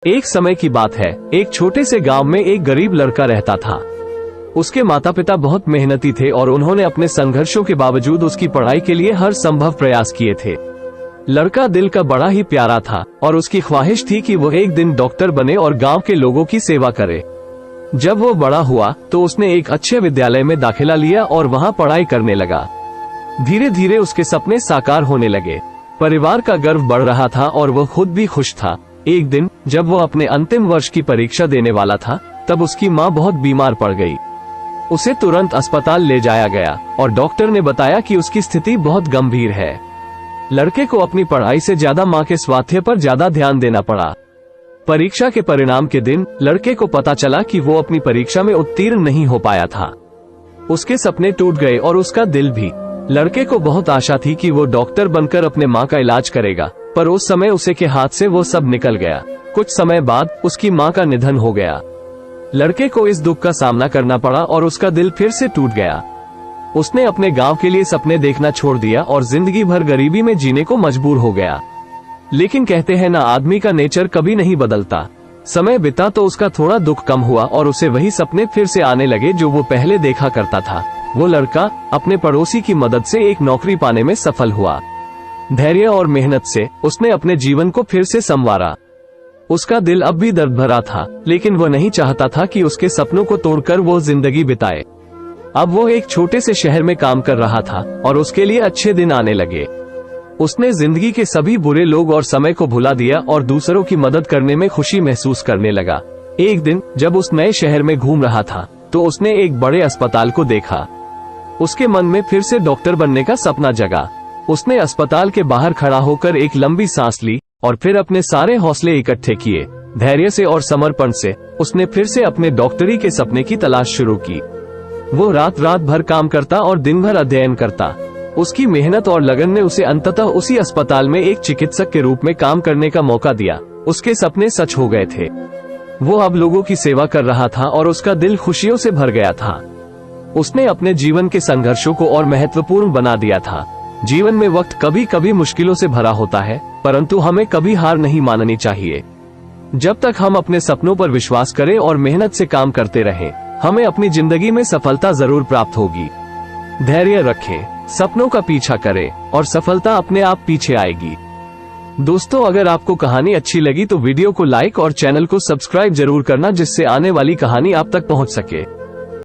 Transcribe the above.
एक समय की बात है, एक छोटे से गांव में एक गरीब लड़का रहता था। उसके माता पिता बहुत मेहनती थे और उन्होंने अपने संघर्षों के बावजूद उसकी पढ़ाई के लिए हर संभव प्रयास किए थे। लड़का दिल का बड़ा ही प्यारा था और उसकी ख्वाहिश थी कि वो एक दिन डॉक्टर बने और गांव के लोगों की सेवा करे। जब वो बड़ा हुआ तो उसने एक अच्छे विद्यालय में दाखिला लिया और वहां पढ़ाई करने लगा। धीरे धीरे उसके सपने साकार होने लगे। परिवार का गर्व बढ़ रहा था और वो खुद भी खुश था। एक दिन जब वो अपने अंतिम वर्ष की परीक्षा देने वाला था, तब उसकी माँ बहुत बीमार पड़ गई। उसे तुरंत अस्पताल ले जाया गया और डॉक्टर ने बताया कि उसकी स्थिति बहुत गंभीर है। लड़के को अपनी पढ़ाई से ज्यादा माँ के स्वास्थ्य पर ज्यादा ध्यान देना पड़ा। परीक्षा के परिणाम के दिन लड़के को पता चला कि वो अपनी परीक्षा में उत्तीर्ण नहीं हो पाया था। उसके सपने टूट गए और उसका दिल भी। लड़के को बहुत आशा थी कि वो डॉक्टर बनकर अपने माँ का इलाज करेगा, पर उस समय उसे के हाथ से वो सब निकल गया। कुछ समय बाद उसकी माँ का निधन हो गया। लड़के को इस दुख का सामना करना पड़ा और उसका दिल फिर से टूट गया। उसने अपने गांव के लिए सपने देखना छोड़ दिया और जिंदगी भर गरीबी में जीने को मजबूर हो गया। लेकिन कहते हैं ना, आदमी का नेचर कभी नहीं बदलता। समय बिता तो उसका थोड़ा दुख कम हुआ और उसे वही सपने फिर से आने लगे जो वो पहले देखा करता था। वो लड़का अपने पड़ोसी की मदद से एक नौकरी पाने में सफल हुआ। धैर्य और मेहनत से उसने अपने जीवन को फिर से संवारा। उसका दिल अब भी दर्द भरा था, लेकिन वो नहीं चाहता था कि उसके सपनों को तोड़कर वो जिंदगी बिताए। अब वो एक छोटे से शहर में काम कर रहा था और उसके लिए अच्छे दिन आने लगे। उसने जिंदगी के सभी बुरे लोग और समय को भुला दिया और दूसरों की मदद करने में खुशी महसूस करने लगा। एक दिन जब उस नए शहर में घूम रहा था तो उसने एक बड़े अस्पताल को देखा। उसके मन में फिर से डॉक्टर बनने का सपना जगा। उसने अस्पताल के बाहर खड़ा होकर एक लंबी सांस ली और फिर अपने सारे हौसले इकट्ठे किए। धैर्य से और समर्पण से उसने फिर से अपने डॉक्टरी के सपने की तलाश शुरू की। वो रात रात भर काम करता और दिन भर अध्ययन करता। उसकी मेहनत और लगन ने उसे अंततः उसी अस्पताल में एक चिकित्सक के रूप में काम करने का मौका दिया। उसके सपने सच हो गए थे। वो अब लोगों की सेवा कर रहा था और उसका दिल खुशियों से भर गया था। उसने अपने जीवन के संघर्षों को और महत्वपूर्ण बना दिया था। जीवन में वक्त कभी कभी मुश्किलों से भरा होता है, परंतु हमें कभी हार नहीं माननी चाहिए। जब तक हम अपने सपनों पर विश्वास करें और मेहनत से काम करते रहें, हमें अपनी जिंदगी में सफलता जरूर प्राप्त होगी। धैर्य रखें, सपनों का पीछा करें और सफलता अपने आप पीछे आएगी। दोस्तों, अगर आपको कहानी अच्छी लगी तो वीडियो को लाइक और चैनल को सब्सक्राइब जरूर करना, जिससे आने वाली कहानी आप तक पहुंच सके।